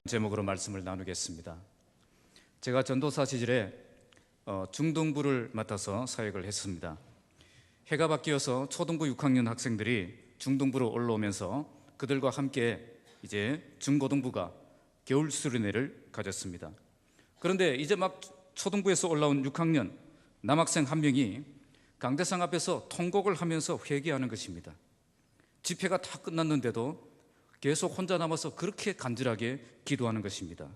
제목으로 말씀을 나누겠습니다. 제가 전도사 시절에 중등부를 맡아서 사역을 했습니다. 해가 바뀌어서 초등부 6학년 학생들이 중등부로 올라오면서 그들과 함께 이제 중고등부가 겨울 수련회를 가졌습니다. 그런데 이제 막 초등부에서 올라온 6학년 남학생 한 명이 강대상 앞에서 통곡을 하면서 회개하는 것입니다. 집회가 다 끝났는데도 계속 혼자 남아서 그렇게 간절하게 기도하는 것입니다.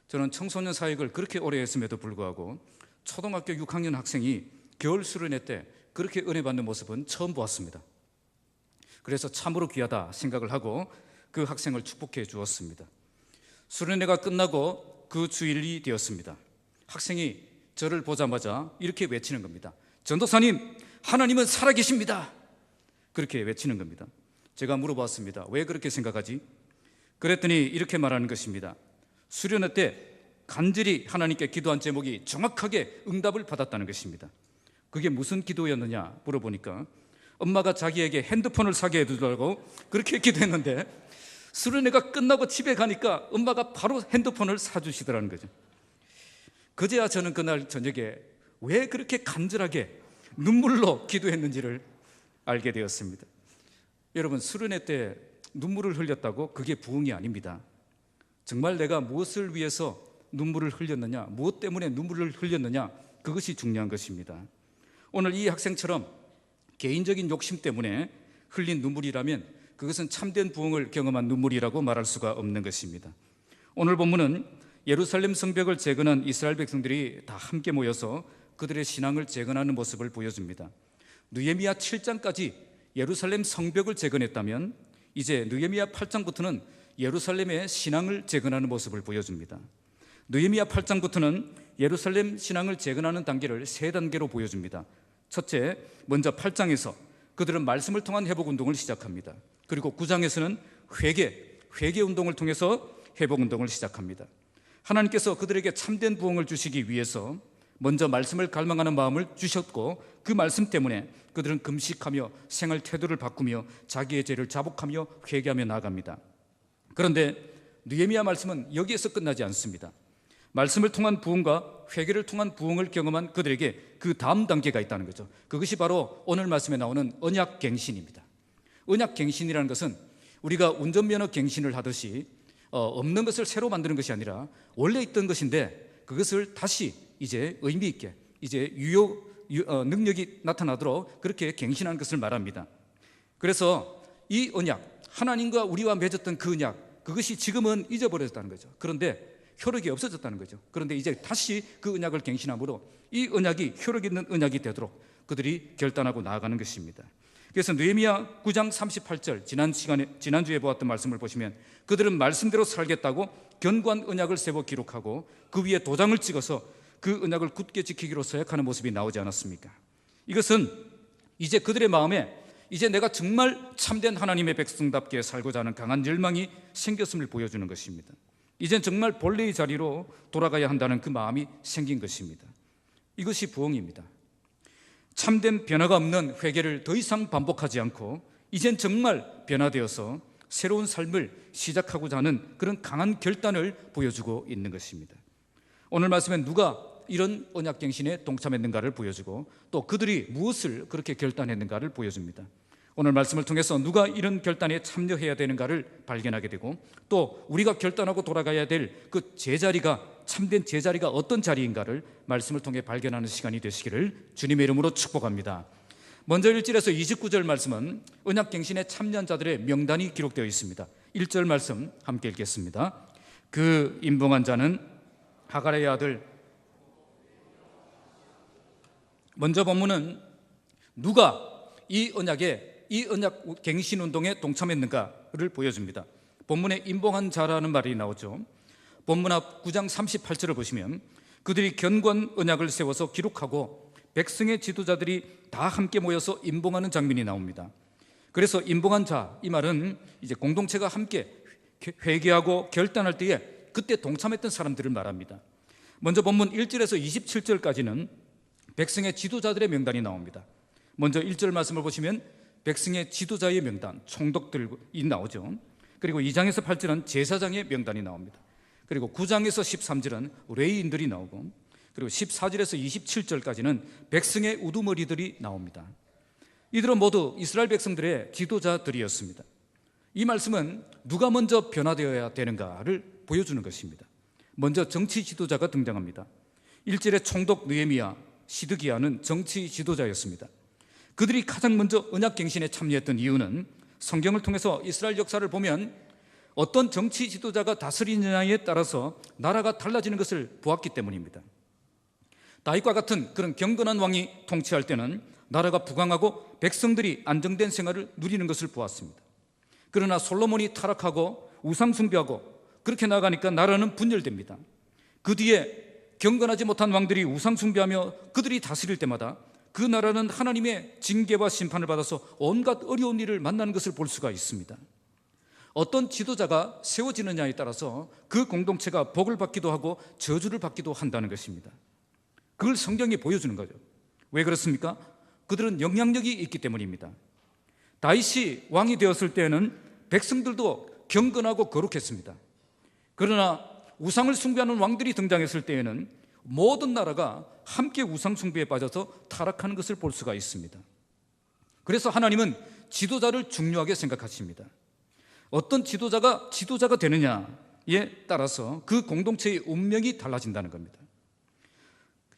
저는 청소년 사역을 그렇게 오래 했음에도 불구하고 초등학교 6학년 학생이 겨울 수련회 때 그렇게 은혜 받는 모습은 처음 보았습니다. 그래서 참으로 귀하다 생각을 하고 그 학생을 축복해 주었습니다. 수련회가 끝나고 그 주일이 되었습니다. 학생이 저를 보자마자 이렇게 외치는 겁니다. 전도사님, 하나님은 살아계십니다. 그렇게 외치는 겁니다. 제가 물어봤습니다. 왜 그렇게 생각하지? 그랬더니 이렇게 말하는 것입니다. 수련회 때 간절히 하나님께 기도한 제목이 정확하게 응답을 받았다는 것입니다. 그게 무슨 기도였느냐 물어보니까 엄마가 자기에게 핸드폰을 사게 해주려고 그렇게 기도했는데 수련회가 끝나고 집에 가니까 엄마가 바로 핸드폰을 사주시더라는 거죠. 그제야 저는 그날 저녁에 왜 그렇게 간절하게 눈물로 기도했는지를 알게 되었습니다. 여러분, 수련회 때 눈물을 흘렸다고 그게 부흥이 아닙니다. 정말 내가 무엇을 위해서 눈물을 흘렸느냐, 무엇 때문에 눈물을 흘렸느냐, 그것이 중요한 것입니다. 오늘 이 학생처럼 개인적인 욕심 때문에 흘린 눈물이라면 그것은 참된 부흥을 경험한 눈물이라고 말할 수가 없는 것입니다. 오늘 본문은 예루살렘 성벽을 재건한 이스라엘 백성들이 다 함께 모여서 그들의 신앙을 재건하는 모습을 보여줍니다. 느헤미야 7장까지 예루살렘 성벽을 재건했다면 이제 느헤미야 8장부터는 예루살렘의 신앙을 재건하는 모습을 보여줍니다. 느헤미야 8장부터는 예루살렘 신앙을 재건하는 단계를 세 단계로 보여줍니다. 첫째, 먼저 8장에서 그들은 말씀을 통한 회복운동을 시작합니다. 그리고 9장에서는 회개 운동을 통해서 회복운동을 시작합니다. 하나님께서 그들에게 참된 부흥을 주시기 위해서 먼저 말씀을 갈망하는 마음을 주셨고 그 말씀 때문에 그들은 금식하며 생활 태도를 바꾸며 자기의 죄를 자복하며 회개하며 나아갑니다. 그런데 느헤미야 말씀은 여기에서 끝나지 않습니다. 말씀을 통한 부흥과 회개를 통한 부흥을 경험한 그들에게 그 다음 단계가 있다는 거죠. 그것이 바로 오늘 말씀에 나오는 언약갱신입니다. 언약갱신이라는 것은 우리가 운전면허 갱신을 하듯이 없는 것을 새로 만드는 것이 아니라 원래 있던 것인데 그것을 다시 이제 의미 있게 이제 능력이 나타나도록 그렇게 갱신하는 것을 말합니다. 그래서 이 언약, 하나님과 우리와 맺었던 그 언약, 그것이 지금은 잊어버렸다는 거죠. 그런데 효력이 없어졌다는 거죠. 그런데 이제 다시 그 언약을 갱신함으로 이 언약이 효력 있는 언약이 되도록 그들이 결단하고 나아가는 것입니다. 그래서 느헤미야 9장 38절 지난주에 보았던 말씀을 보시면 그들은 말씀대로 살겠다고 견고한 언약을 세워 기록하고 그 위에 도장을 찍어서 그 언약을 굳게 지키기로 서약하는 모습이 나오지 않았습니까? 이것은 이제 그들의 마음에 이제 내가 정말 참된 하나님의 백성답게 살고자 하는 강한 열망이 생겼음을 보여주는 것입니다. 이젠 정말 본래의 자리로 돌아가야 한다는 그 마음이 생긴 것입니다. 이것이 부흥입니다. 참된 변화가 없는 회개를 더 이상 반복하지 않고 이젠 정말 변화되어서 새로운 삶을 시작하고자 하는 그런 강한 결단을 보여주고 있는 것입니다. 오늘 말씀엔 누가 이런 언약갱신에 동참했는가를 보여주고 또 그들이 무엇을 그렇게 결단했는가를 보여줍니다. 오늘 말씀을 통해서 누가 이런 결단에 참여해야 되는가를 발견하게 되고 또 우리가 결단하고 돌아가야 될 그 제자리가 참된 제자리가 어떤 자리인가를 말씀을 통해 발견하는 시간이 되시기를 주님의 이름으로 축복합니다. 먼저 1절에서 29절 말씀은 언약갱신에 참여한 자들의 명단이 기록되어 있습니다. 1절 말씀 함께 읽겠습니다. 그 임봉한 자는 하갈의 아들. 먼저 본문은 누가 이 언약 갱신 운동에 동참했는가를 보여줍니다. 본문에 임봉한 자라는 말이 나오죠. 본문 앞 9장 38절을 보시면 그들이 견고한 언약을 세워서 기록하고 백성의 지도자들이 다 함께 모여서 임봉하는 장면이 나옵니다. 그래서 임봉한 자, 이 말은 이제 공동체가 함께 회개하고 결단할 때에 그때 동참했던 사람들을 말합니다. 먼저 본문 1절에서 27절까지는 백성의 지도자들의 명단이 나옵니다. 먼저 1절 말씀을 보시면 백성의 지도자의 명단, 총독들이 나오죠. 그리고 2장에서 8절은 제사장의 명단이 나옵니다. 그리고 9장에서 13절은 레위인들이 나오고, 그리고 14절에서 27절까지는 백성의 우두머리들이 나옵니다. 이들은 모두 이스라엘 백성들의 지도자들이었습니다. 이 말씀은 누가 먼저 변화되어야 되는가를 보여주는 것입니다. 먼저 정치 지도자가 등장합니다. 1절의 총독 느헤미야, 시드기야는 정치 지도자였습니다. 그들이 가장 먼저 언약갱신에 참여했던 이유는 성경을 통해서 이스라엘 역사를 보면 어떤 정치 지도자가 다스리느냐에 따라서 나라가 달라지는 것을 보았기 때문입니다. 다윗과 같은 그런 경건한 왕이 통치할 때는 나라가 부강하고 백성들이 안정된 생활을 누리는 것을 보았습니다. 그러나 솔로몬이 타락하고 우상 숭배하고 그렇게 나가니까 나라는 분열됩니다. 그 뒤에 경건하지 못한 왕들이 우상 숭배하며 그들이 다스릴 때마다 그 나라는 하나님의 징계와 심판을 받아서 온갖 어려운 일을 만나는 것을 볼 수가 있습니다. 어떤 지도자가 세워지느냐에 따라서 그 공동체가 복을 받기도 하고 저주를 받기도 한다는 것입니다. 그걸 성경이 보여주는 거죠. 왜 그렇습니까? 그들은 영향력이 있기 때문입니다. 다윗이 왕이 되었을 때는 백성들도 경건하고 거룩했습니다. 그러나 우상을 숭배하는 왕들이 등장했을 때에는 모든 나라가 함께 우상 숭배에 빠져서 타락하는 것을 볼 수가 있습니다. 그래서 하나님은 지도자를 중요하게 생각하십니다. 어떤 지도자가 되느냐에 따라서 그 공동체의 운명이 달라진다는 겁니다.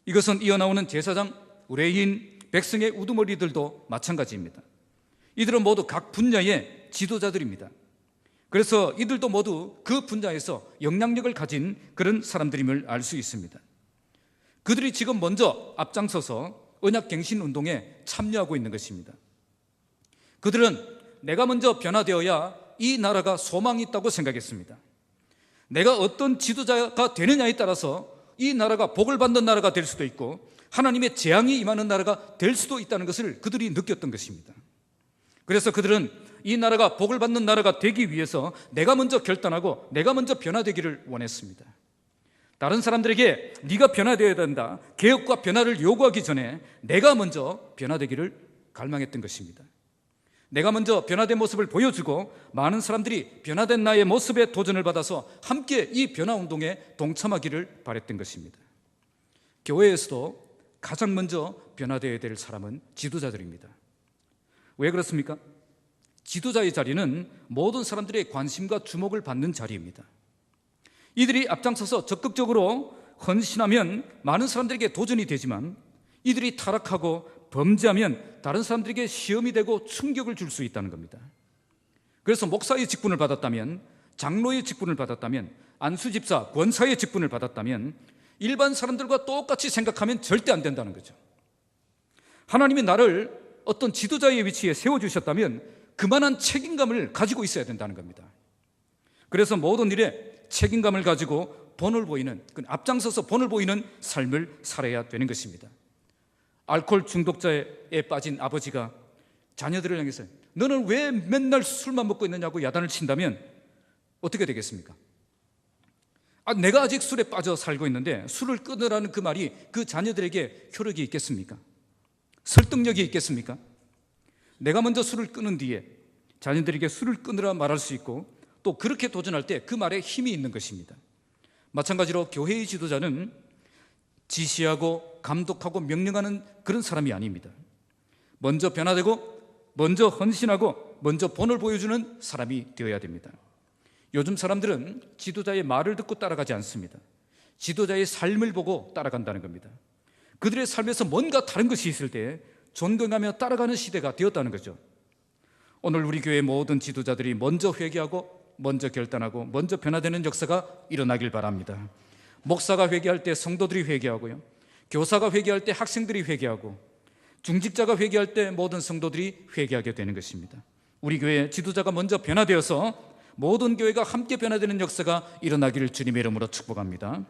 이것은 이어나오는 제사장, 레위인, 백성의 우두머리들도 마찬가지입니다. 이들은 모두 각 분야의 지도자들입니다. 그래서 이들도 모두 그 분야에서 영향력을 가진 그런 사람들임을 알 수 있습니다. 그들이 지금 먼저 앞장서서 언약갱신 운동에 참여하고 있는 것입니다. 그들은 내가 먼저 변화되어야 이 나라가 소망이 있다고 생각했습니다. 내가 어떤 지도자가 되느냐에 따라서 이 나라가 복을 받는 나라가 될 수도 있고 하나님의 재앙이 임하는 나라가 될 수도 있다는 것을 그들이 느꼈던 것입니다. 그래서 그들은 이 나라가 복을 받는 나라가 되기 위해서 내가 먼저 결단하고 내가 먼저 변화되기를 원했습니다. 다른 사람들에게 네가 변화되어야 된다, 개혁과 변화를 요구하기 전에 내가 먼저 변화되기를 갈망했던 것입니다. 내가 먼저 변화된 모습을 보여주고 많은 사람들이 변화된 나의 모습에 도전을 받아서 함께 이 변화운동에 동참하기를 바랬던 것입니다. 교회에서도 가장 먼저 변화되어야 될 사람은 지도자들입니다. 왜 그렇습니까? 지도자의 자리는 모든 사람들의 관심과 주목을 받는 자리입니다. 이들이 앞장서서 적극적으로 헌신하면 많은 사람들에게 도전이 되지만 이들이 타락하고 범죄하면 다른 사람들에게 시험이 되고 충격을 줄 수 있다는 겁니다. 그래서 목사의 직분을 받았다면, 장로의 직분을 받았다면, 안수집사, 권사의 직분을 받았다면 일반 사람들과 똑같이 생각하면 절대 안 된다는 거죠. 하나님이 나를 어떤 지도자의 위치에 세워주셨다면 그만한 책임감을 가지고 있어야 된다는 겁니다. 그래서 모든 일에 책임감을 가지고 본을 보이는, 앞장서서 본을 보이는 삶을 살아야 되는 것입니다. 알코올 중독자에 빠진 아버지가 자녀들을 향해서 너는 왜 맨날 술만 먹고 있느냐고 야단을 친다면 어떻게 되겠습니까? 내가 아직 술에 빠져 살고 있는데 술을 끊으라는 그 말이 그 자녀들에게 효력이 있겠습니까? 설득력이 있겠습니까? 내가 먼저 술을 끊은 뒤에 자녀들에게 술을 끊으라 말할 수 있고 또 그렇게 도전할 때 그 말에 힘이 있는 것입니다. 마찬가지로 교회의 지도자는 지시하고 감독하고 명령하는 그런 사람이 아닙니다. 먼저 변화되고 먼저 헌신하고 먼저 본을 보여주는 사람이 되어야 됩니다. 요즘 사람들은 지도자의 말을 듣고 따라가지 않습니다. 지도자의 삶을 보고 따라간다는 겁니다. 그들의 삶에서 뭔가 다른 것이 있을 때 존경하며 따라가는 시대가 되었다는 거죠. 오늘 우리 교회 모든 지도자들이 먼저 회개하고 먼저 결단하고 먼저 변화되는 역사가 일어나길 바랍니다. 목사가 회개할 때 성도들이 회개하고요, 교사가 회개할 때 학생들이 회개하고 중직자가 회개할 때 모든 성도들이 회개하게 되는 것입니다. 우리 교회 지도자가 먼저 변화되어서 모든 교회가 함께 변화되는 역사가 일어나기를 주님의 이름으로 축복합니다.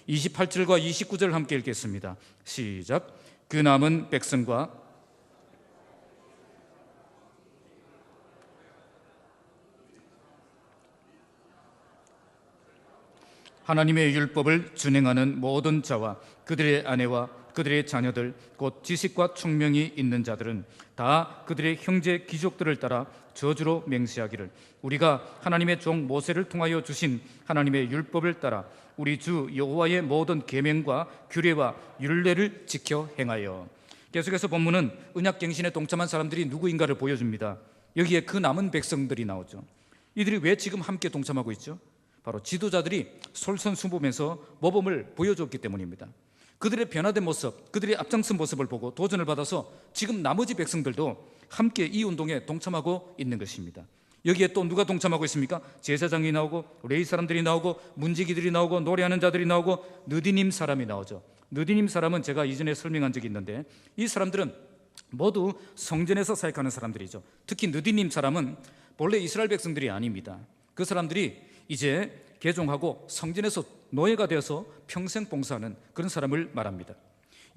28절과 29절 함께 읽겠습니다. 시작. 그 남은 백성과 하나님의 율법을 준행하는 모든 자와 그들의 아내와 그들의 자녀들 곧 지식과 총명이 있는 자들은 다 그들의 형제 귀족들을 따라 저주로 맹세하기를 우리가 하나님의 종 모세를 통하여 주신 하나님의 율법을 따라 우리 주 여호와의 모든 계명과 규례와 율례를 지켜 행하여. 계속해서 본문은 언약갱신에 동참한 사람들이 누구인가를 보여줍니다. 여기에 그 남은 백성들이 나오죠. 이들이 왜 지금 함께 동참하고 있죠? 바로 지도자들이 솔선수범해서 모범을 보여줬기 때문입니다. 그들의 변화된 모습, 그들의 앞장선 모습을 보고 도전을 받아서 지금 나머지 백성들도 함께 이 운동에 동참하고 있는 것입니다. 여기에 또 누가 동참하고 있습니까? 제사장이 나오고 레위 사람들이 나오고 문지기들이 나오고 노래하는 자들이 나오고 느디님 사람이 나오죠. 느디님 사람은 제가 이전에 설명한 적이 있는데 이 사람들은 모두 성전에서 사역하는 사람들이죠. 특히 느디님 사람은 본래 이스라엘 백성들이 아닙니다. 그 사람들이 이제 개종하고 성전에서 노예가 되어서 평생 봉사하는 그런 사람을 말합니다.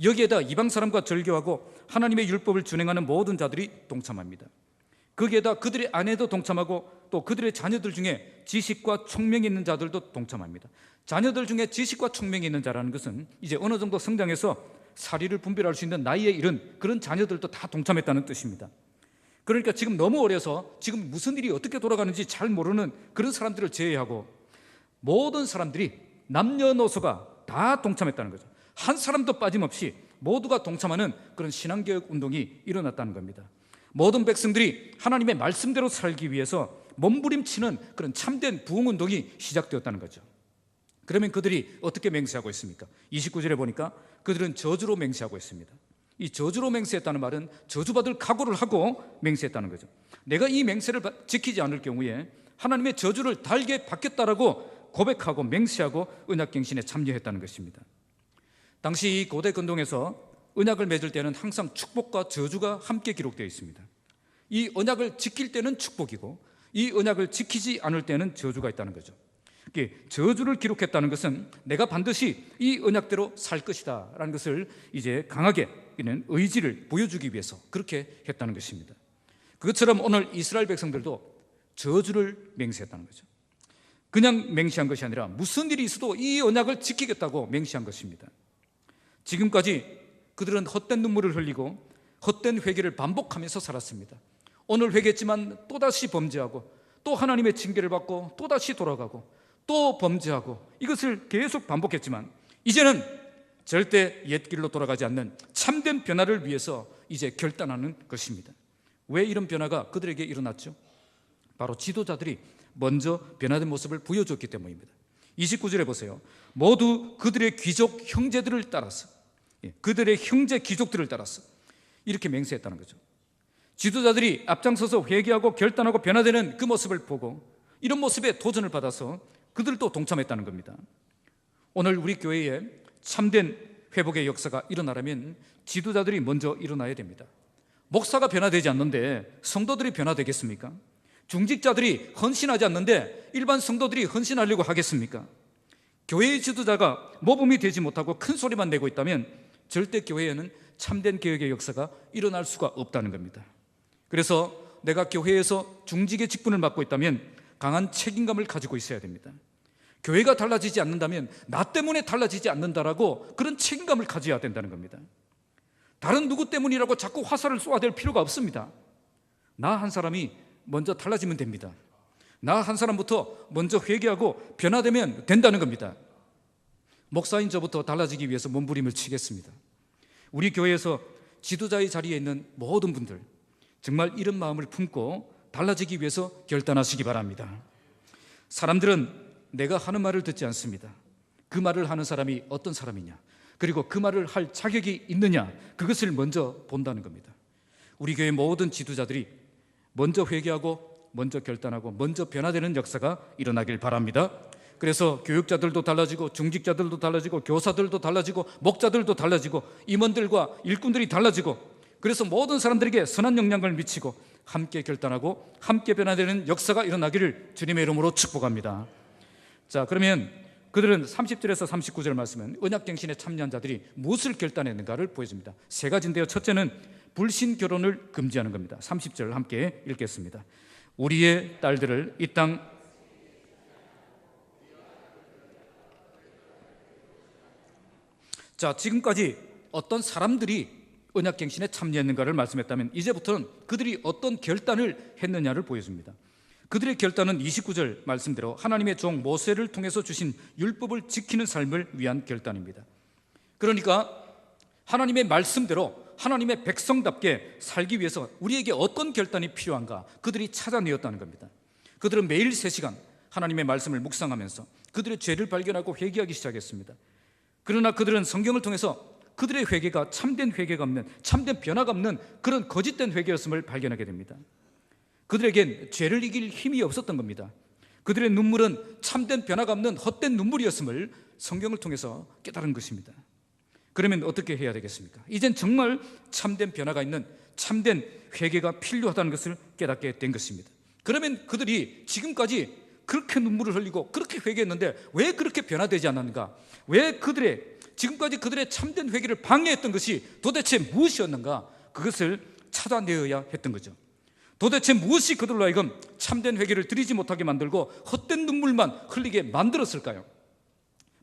여기에다 이방 사람과 절교하고 하나님의 율법을 준행하는 모든 자들이 동참합니다. 거기에다 그들의 아내도 동참하고 또 그들의 자녀들 중에 지식과 총명이 있는 자들도 동참합니다. 자녀들 중에 지식과 총명이 있는 자라는 것은 이제 어느 정도 성장해서 사리를 분별할 수 있는 나이에 이른 그런 자녀들도 다 동참했다는 뜻입니다. 그러니까 지금 너무 어려서 지금 무슨 일이 어떻게 돌아가는지 잘 모르는 그런 사람들을 제외하고 모든 사람들이 남녀노소가 다 동참했다는 거죠. 한 사람도 빠짐없이 모두가 동참하는 그런 신앙개혁 운동이 일어났다는 겁니다. 모든 백성들이 하나님의 말씀대로 살기 위해서 몸부림치는 그런 참된 부흥운동이 시작되었다는 거죠. 그러면 그들이 어떻게 맹세하고 있습니까? 29절에 보니까 그들은 저주로 맹세하고 있습니다. 이 저주로 맹세했다는 말은 저주받을 각오를 하고 맹세했다는 거죠. 내가 이 맹세를 지키지 않을 경우에 하나님의 저주를 달게 받겠다라고 고백하고 맹세하고 언약갱신에 참여했다는 것입니다. 당시 이 고대 근동에서 언약을 맺을 때는 항상 축복과 저주가 함께 기록되어 있습니다. 이 언약을 지킬 때는 축복이고 이 언약을 지키지 않을 때는 저주가 있다는 거죠. 저주를 기록했다는 것은 내가 반드시 이 언약대로 살 것이다 라는 것을 이제 강하게 의지를 보여주기 위해서 그렇게 했다는 것입니다. 그것처럼 오늘 이스라엘 백성들도 저주를 맹세했다는 거죠. 그냥 맹세한 것이 아니라 무슨 일이 있어도 이 언약을 지키겠다고 맹세한 것입니다. 지금까지 그들은 헛된 눈물을 흘리고 헛된 회개를 반복하면서 살았습니다. 오늘 회개했지만 또다시 범죄하고 또 하나님의 징계를 받고 또다시 돌아가고 또 범죄하고 이것을 계속 반복했지만 이제는 절대 옛길로 돌아가지 않는 참된 변화를 위해서 이제 결단하는 것입니다. 왜 이런 변화가 그들에게 일어났죠? 바로 지도자들이 먼저 변화된 모습을 보여줬기 때문입니다. 29절에 보세요. 모두 그들의 귀족 형제들을 따라서 그들의 형제 귀족들을 따라서 이렇게 맹세했다는 거죠. 지도자들이 앞장서서 회개하고 결단하고 변화되는 그 모습을 보고 이런 모습에 도전을 받아서 그들도 동참했다는 겁니다. 오늘 우리 교회에 참된 회복의 역사가 일어나려면 지도자들이 먼저 일어나야 됩니다. 목사가 변화되지 않는데 성도들이 변화되겠습니까? 중직자들이 헌신하지 않는데 일반 성도들이 헌신하려고 하겠습니까? 교회의 지도자가 모범이 되지 못하고 큰 소리만 내고 있다면 절대 교회에는 참된 개혁의 역사가 일어날 수가 없다는 겁니다. 그래서 내가 교회에서 중직의 직분을 맡고 있다면 강한 책임감을 가지고 있어야 됩니다. 교회가 달라지지 않는다면 나 때문에 달라지지 않는다라고 그런 책임감을 가져야 된다는 겁니다. 다른 누구 때문이라고 자꾸 화살을 쏘아댈 필요가 없습니다. 나 한 사람이 먼저 달라지면 됩니다. 나 한 사람부터 먼저 회개하고 변화되면 된다는 겁니다. 목사인 저부터 달라지기 위해서 몸부림을 치겠습니다. 우리 교회에서 지도자의 자리에 있는 모든 분들 정말 이런 마음을 품고 달라지기 위해서 결단하시기 바랍니다. 사람들은 내가 하는 말을 듣지 않습니다. 그 말을 하는 사람이 어떤 사람이냐, 그리고 그 말을 할 자격이 있느냐, 그것을 먼저 본다는 겁니다. 우리 교회 모든 지도자들이 먼저 회개하고 먼저 결단하고 먼저 변화되는 역사가 일어나길 바랍니다. 그래서 교육자들도 달라지고 중직자들도 달라지고 교사들도 달라지고 목자들도 달라지고 임원들과 일꾼들이 달라지고 그래서 모든 사람들에게 선한 영향을 미치고 함께 결단하고 함께 변화되는 역사가 일어나기를 주님의 이름으로 축복합니다. 자, 그러면 그들은 30절에서 39절 말씀은 언약갱신에 참여한 자들이 무엇을 결단했는가를 보여줍니다. 세 가지인데요. 첫째는 불신 결혼을 금지하는 겁니다. 30절 함께 읽겠습니다. 우리의 딸들을 이 땅 자, 지금까지 어떤 사람들이 언약갱신에 참여했는가를 말씀했다면, 이제부터는 그들이 어떤 결단을 했느냐를 보여줍니다. 그들의 결단은 29절 말씀대로 하나님의 종 모세를 통해서 주신 율법을 지키는 삶을 위한 결단입니다. 그러니까 하나님의 말씀대로 하나님의 백성답게 살기 위해서 우리에게 어떤 결단이 필요한가 그들이 찾아내었다는 겁니다. 그들은 매일 3시간 하나님의 말씀을 묵상하면서 그들의 죄를 발견하고 회개하기 시작했습니다. 그러나 그들은 성경을 통해서 그들의 회개가 참된 회개가 없는, 참된 변화가 없는 그런 거짓된 회개였음을 발견하게 됩니다. 그들에겐 죄를 이길 힘이 없었던 겁니다. 그들의 눈물은 참된 변화가 없는 헛된 눈물이었음을 성경을 통해서 깨달은 것입니다. 그러면 어떻게 해야 되겠습니까? 이젠 정말 참된 변화가 있는 참된 회개가 필요하다는 것을 깨닫게 된 것입니다. 그러면 그들이 지금까지 그렇게 눈물을 흘리고 그렇게 회개했는데 왜 그렇게 변화되지 않았는가? 왜 지금까지 그들의 참된 회개를 방해했던 것이 도대체 무엇이었는가? 그것을 찾아내어야 했던 거죠. 도대체 무엇이 그들로 하여금 참된 회개를 드리지 못하게 만들고 헛된 눈물만 흘리게 만들었을까요?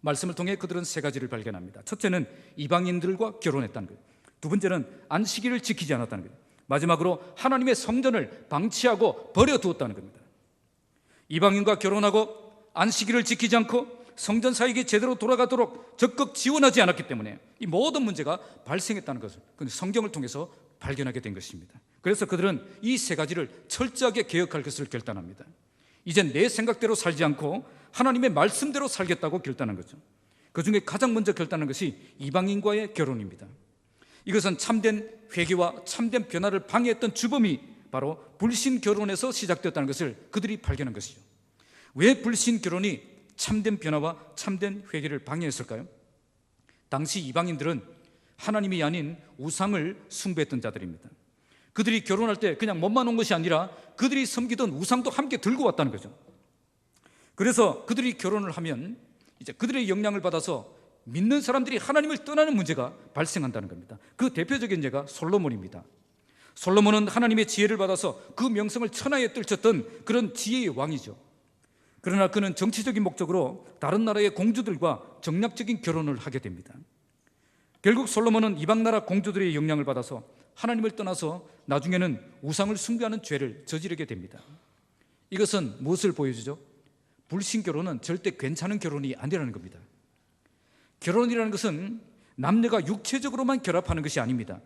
말씀을 통해 그들은 3가지를 발견합니다. 첫째는 이방인들과 결혼했다는 거예요. 두 번째는 안식일을 지키지 않았다는 거예요. 마지막으로 하나님의 성전을 방치하고 버려두었다는 겁니다. 이방인과 결혼하고 안식일을 지키지 않고 성전 사역이 제대로 돌아가도록 적극 지원하지 않았기 때문에 이 모든 문제가 발생했다는 것을 성경을 통해서 발견하게 된 것입니다. 그래서 그들은 이 3가지를 철저하게 개혁할 것을 결단합니다. 이젠 내 생각대로 살지 않고 하나님의 말씀대로 살겠다고 결단한 거죠. 그 중에 가장 먼저 결단한 것이 이방인과의 결혼입니다. 이것은 참된 회개와 참된 변화를 방해했던 주범이 바로 불신 결혼에서 시작되었다는 것을 그들이 발견한 것이죠. 왜 불신 결혼이 참된 변화와 참된 회개를 방해했을까요? 당시 이방인들은 하나님이 아닌 우상을 숭배했던 자들입니다. 그들이 결혼할 때 그냥 몸만 온 것이 아니라 그들이 섬기던 우상도 함께 들고 왔다는 거죠. 그래서 그들이 결혼을 하면 이제 그들의 영향을 받아서 믿는 사람들이 하나님을 떠나는 문제가 발생한다는 겁니다. 그 대표적인 예가 솔로몬입니다. 솔로몬은 하나님의 지혜를 받아서 그 명성을 천하에 떨쳤던 그런 지혜의 왕이죠. 그러나 그는 정치적인 목적으로 다른 나라의 공주들과 정략적인 결혼을 하게 됩니다. 결국 솔로몬은 이방 나라 공주들의 영향을 받아서 하나님을 떠나서 나중에는 우상을 숭배하는 죄를 저지르게 됩니다. 이것은 무엇을 보여주죠? 불신 결혼은 절대 괜찮은 결혼이 아니라는 겁니다. 결혼이라는 것은 남녀가 육체적으로만 결합하는 것이 아닙니다.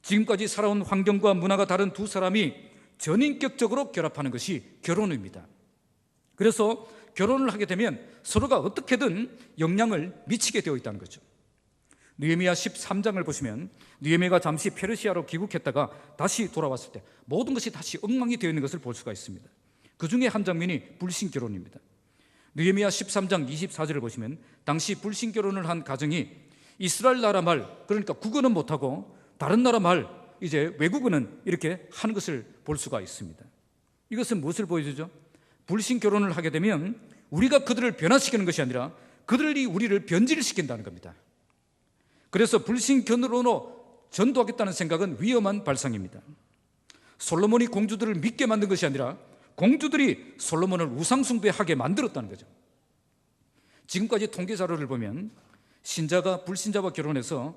지금까지 살아온 환경과 문화가 다른 두 사람이 전인격적으로 결합하는 것이 결혼입니다. 그래서 결혼을 하게 되면 서로가 어떻게든 영향을 미치게 되어 있다는 거죠. 느헤미야 13장을 보시면 느헤미야가 잠시 페르시아로 귀국했다가 다시 돌아왔을 때 모든 것이 다시 엉망이 되어 있는 것을 볼 수가 있습니다. 그 중에 한 장면이 불신 결혼입니다. 느헤미야 13장 24절을 보시면 당시 불신 결혼을 한 가정이 이스라엘 나라 말, 그러니까 국어는 못하고 다른 나라 말, 이제 외국어는 이렇게 하는 것을 볼 수가 있습니다. 이것은 무엇을 보여주죠? 불신 결혼을 하게 되면 우리가 그들을 변화시키는 것이 아니라 그들이 우리를 변질시킨다는 겁니다. 그래서 불신 결혼으로 전도하겠다는 생각은 위험한 발상입니다. 솔로몬이 공주들을 믿게 만든 것이 아니라 공주들이 솔로몬을 우상숭배하게 만들었다는 거죠. 지금까지 통계 자료를 보면 신자가 불신자와 결혼해서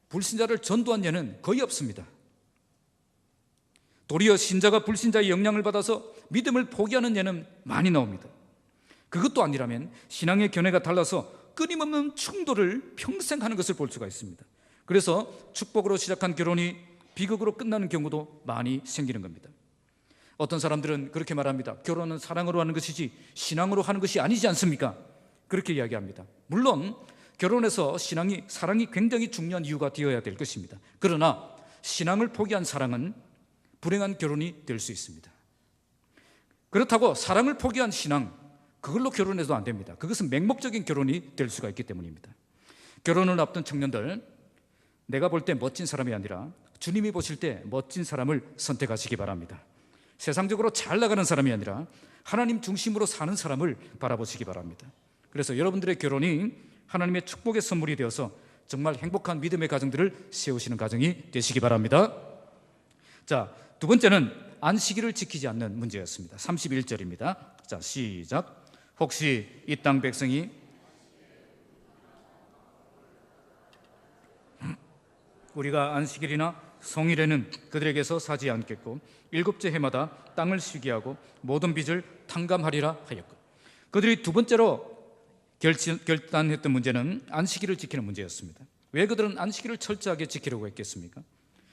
불신자를 전도한 예는 거의 없습니다. 도리어 신자가 불신자의 영향을 받아서 믿음을 포기하는 예는 많이 나옵니다. 그것도 아니라면 신앙의 견해가 달라서 끊임없는 충돌을 평생 하는 것을 볼 수가 있습니다. 그래서 축복으로 시작한 결혼이 비극으로 끝나는 경우도 많이 생기는 겁니다. 어떤 사람들은 그렇게 말합니다. 결혼은 사랑으로 하는 것이지 신앙으로 하는 것이 아니지 않습니까? 그렇게 이야기합니다. 물론 결혼에서 사랑이 굉장히 중요한 이유가 되어야 될 것입니다. 그러나 신앙을 포기한 사랑은 불행한 결혼이 될 수 있습니다. 그렇다고 사랑을 포기한 신앙, 그걸로 결혼해도 안 됩니다. 그것은 맹목적인 결혼이 될 수가 있기 때문입니다. 결혼을 앞둔 청년들, 내가 볼 때 멋진 사람이 아니라 주님이 보실 때 멋진 사람을 선택하시기 바랍니다. 세상적으로 잘 나가는 사람이 아니라 하나님 중심으로 사는 사람을 바라보시기 바랍니다. 그래서 여러분들의 결혼이 하나님의 축복의 선물이 되어서 정말 행복한 믿음의 가정들을 세우시는 가정이 되시기 바랍니다. 자, 두 번째는 안식일을 지키지 않는 문제였습니다. 31절입니다. 자, 시작. 혹시 이 땅 백성이 우리가 안식일이나 성일에는 그들에게서 사지 않겠고 일곱째 해마다 땅을 쉬게 하고 모든 빚을 탕감하리라 하였고, 그들이 두 번째로 결단했던 문제는 안식일을 지키는 문제였습니다. 왜 그들은 안식일을 철저하게 지키려고 했겠습니까?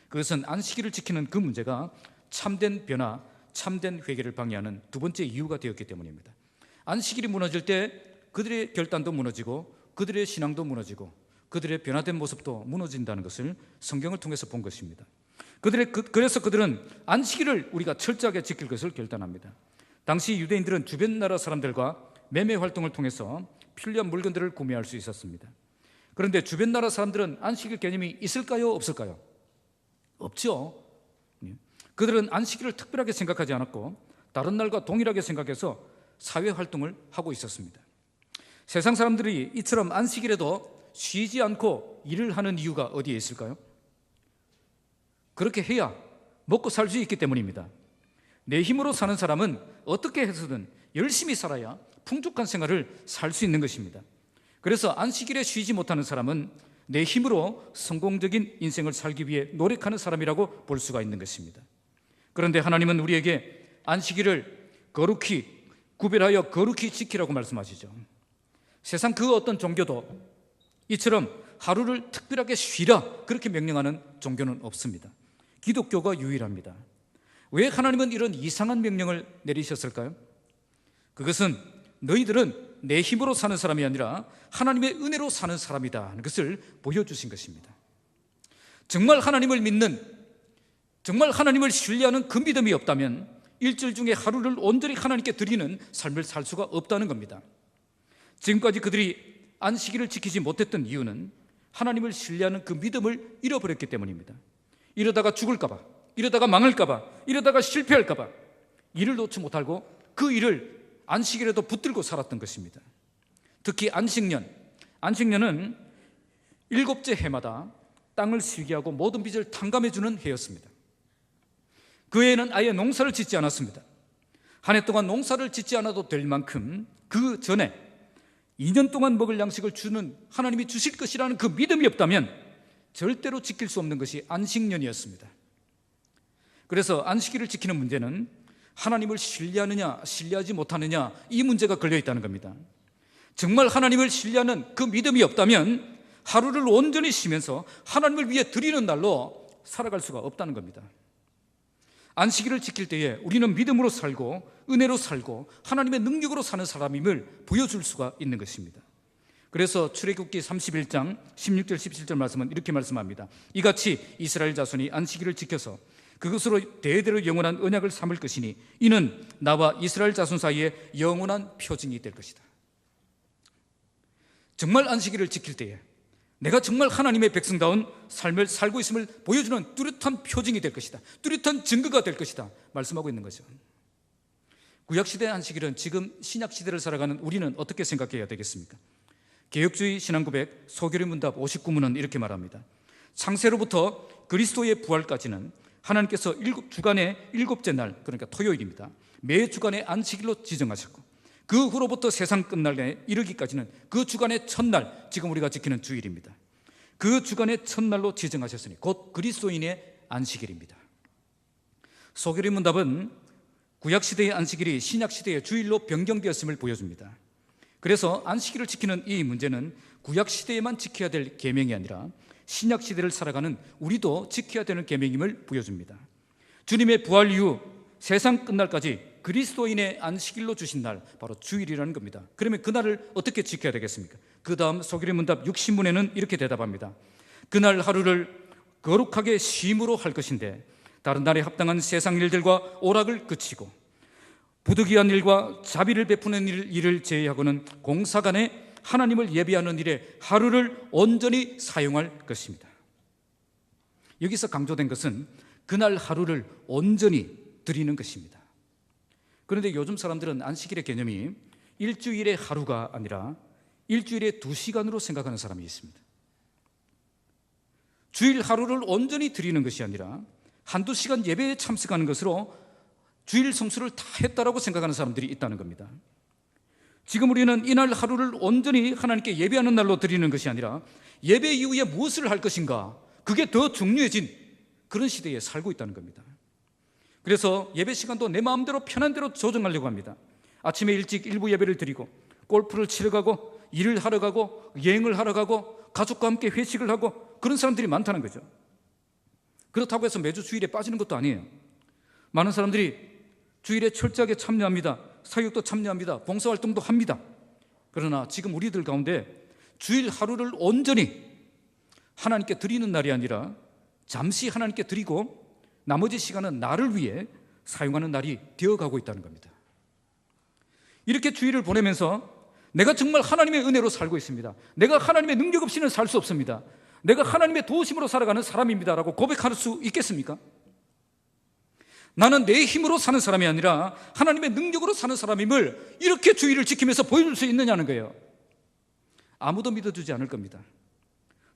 그것은 안식일을 지키는 그 문제가 참된 변화, 참된 회개를 방해하는 두 번째 이유가 되었기 때문입니다. 안식일이 무너질 때 그들의 결단도 무너지고 그들의 신앙도 무너지고 그들의 변화된 모습도 무너진다는 것을 성경을 통해서 본 것입니다. 그래서 그들은 안식일을 우리가 철저하게 지킬 것을 결단합니다. 당시 유대인들은 주변 나라 사람들과 매매 활동을 통해서 필요한 물건들을 구매할 수 있었습니다. 그런데 주변 나라 사람들은 안식일 개념이 있을까요? 없을까요? 없죠. 그들은 안식일을 특별하게 생각하지 않았고 다른 날과 동일하게 생각해서 사회 활동을 하고 있었습니다. 세상 사람들이 이처럼 안식일에도 쉬지 않고 일을 하는 이유가 어디에 있을까요? 그렇게 해야 먹고 살 수 있기 때문입니다. 내 힘으로 사는 사람은 어떻게 해서든 열심히 살아야 풍족한 생활을 살 수 있는 것입니다. 그래서 안식일에 쉬지 못하는 사람은 내 힘으로 성공적인 인생을 살기 위해 노력하는 사람이라고 볼 수가 있는 것입니다. 그런데 하나님은 우리에게 안식일을 거룩히 구별하여 거룩히 지키라고 말씀하시죠. 세상 그 어떤 종교도 이처럼 하루를 특별하게 쉬라 그렇게 명령하는 종교는 없습니다. 기독교가 유일합니다. 왜 하나님은 이런 이상한 명령을 내리셨을까요? 그것은 너희들은 내 힘으로 사는 사람이 아니라 하나님의 은혜로 사는 사람이다 하는 것을 보여주신 것입니다. 정말 하나님을 믿는, 정말 하나님을 신뢰하는 그 믿음이 없다면 일주일 중에 하루를 온전히 하나님께 드리는 삶을 살 수가 없다는 겁니다. 지금까지 그들이 안식일을 지키지 못했던 이유는 하나님을 신뢰하는 그 믿음을 잃어버렸기 때문입니다. 이러다가 죽을까 봐, 이러다가 망할까 봐, 이러다가 실패할까 봐 일을 놓지 못하고 그 일을 안식일에도 붙들고 살았던 것입니다. 특히 안식년은 일곱째 해마다 땅을 쉬게 하고 모든 빚을 탕감해 주는 해였습니다. 그 해에는 아예 농사를 짓지 않았습니다. 한 해 동안 농사를 짓지 않아도 될 만큼 그 전에 2년 동안 먹을 양식을 주는 하나님이 주실 것이라는 그 믿음이 없다면 절대로 지킬 수 없는 것이 안식년이었습니다. 그래서 안식일을 지키는 문제는 하나님을 신뢰하느냐 신뢰하지 못하느냐 이 문제가 걸려 있다는 겁니다. 정말 하나님을 신뢰하는 그 믿음이 없다면 하루를 온전히 쉬면서 하나님을 위해 드리는 날로 살아갈 수가 없다는 겁니다. 안식일을 지킬 때에 우리는 믿음으로 살고 은혜로 살고 하나님의 능력으로 사는 사람임을 보여줄 수가 있는 것입니다. 그래서 출애굽기 31장 16절 17절 말씀은 이렇게 말씀합니다. 이같이 이스라엘 자손이 안식일을 지켜서 그것으로 대대로 영원한 언약을 삼을 것이니 이는 나와 이스라엘 자손 사이에 영원한 표징이 될 것이다. 정말 안식일을 지킬 때에 내가 정말 하나님의 백성다운 삶을 살고 있음을 보여주는 뚜렷한 표징이 될 것이다. 뚜렷한 증거가 될 것이다 말씀하고 있는 거죠. 구약시대의 안식일은 지금 신약시대를 살아가는 우리는 어떻게 생각해야 되겠습니까? 개혁주의 신앙고백 소결의 문답 59문은 이렇게 말합니다. 창세로부터 그리스도의 부활까지는 하나님께서 주간의 일곱째 날, 그러니까 토요일입니다, 매 주간의 안식일로 지정하셨고 그 후로부터 세상 끝날에 이르기까지는 그 주간의 첫날, 지금 우리가 지키는 주일입니다. 그 주간의 첫날로 지정하셨으니 곧 그리스도인의 안식일입니다. 소결의 문답은 구약시대의 안식일이 신약시대의 주일로 변경되었음을 보여줍니다. 그래서 안식일을 지키는 이 문제는 구약시대에만 지켜야 될 계명이 아니라 신약시대를 살아가는 우리도 지켜야 되는 계명임을 보여줍니다. 주님의 부활 이후 세상 끝날까지 그리스도인의 안식일로 주신 날, 바로 주일이라는 겁니다. 그러면 그날을 어떻게 지켜야 되겠습니까? 그 다음 소결의 문답 60문에는 이렇게 대답합니다. 그날 하루를 거룩하게 쉼으로 할 것인데 다른 날에 합당한 세상 일들과 오락을 그치고 부득이한 일과 자비를 베푸는 일을 제외하고는 공사간에 하나님을 예배하는 일에 하루를 온전히 사용할 것입니다. 여기서 강조된 것은 그날 하루를 온전히 드리는 것입니다. 그런데 요즘 사람들은 안식일의 개념이 일주일의 하루가 아니라 일주일의 2시간으로 생각하는 사람이 있습니다. 주일 하루를 온전히 드리는 것이 아니라 한두 시간 예배에 참석하는 것으로 주일 성수를 다 했다라고 생각하는 사람들이 있다는 겁니다. 지금 우리는 이날 하루를 온전히 하나님께 예배하는 날로 드리는 것이 아니라 예배 이후에 무엇을 할 것인가, 그게 더 중요해진 그런 시대에 살고 있다는 겁니다. 그래서 예배 시간도 내 마음대로 편한 대로 조정하려고 합니다. 아침에 일찍 일부 예배를 드리고 골프를 치러 가고 일을 하러 가고 여행을 하러 가고 가족과 함께 회식을 하고 그런 사람들이 많다는 거죠. 그렇다고 해서 매주 주일에 빠지는 것도 아니에요. 많은 사람들이 주일에 철저하게 참여합니다. 사역도 참여합니다. 봉사활동도 합니다. 그러나 지금 우리들 가운데 주일 하루를 온전히 하나님께 드리는 날이 아니라 잠시 하나님께 드리고 나머지 시간은 나를 위해 사용하는 날이 되어가고 있다는 겁니다. 이렇게 주일을 보내면서 내가 정말 하나님의 은혜로 살고 있습니다. 내가 하나님의 능력 없이는 살 수 없습니다. 내가 하나님의 도우심으로 살아가는 사람입니다라고 고백할 수 있겠습니까? 나는 내 힘으로 사는 사람이 아니라 하나님의 능력으로 사는 사람임을 이렇게 주의를 지키면서 보여줄 수 있느냐는 거예요. 아무도 믿어주지 않을 겁니다.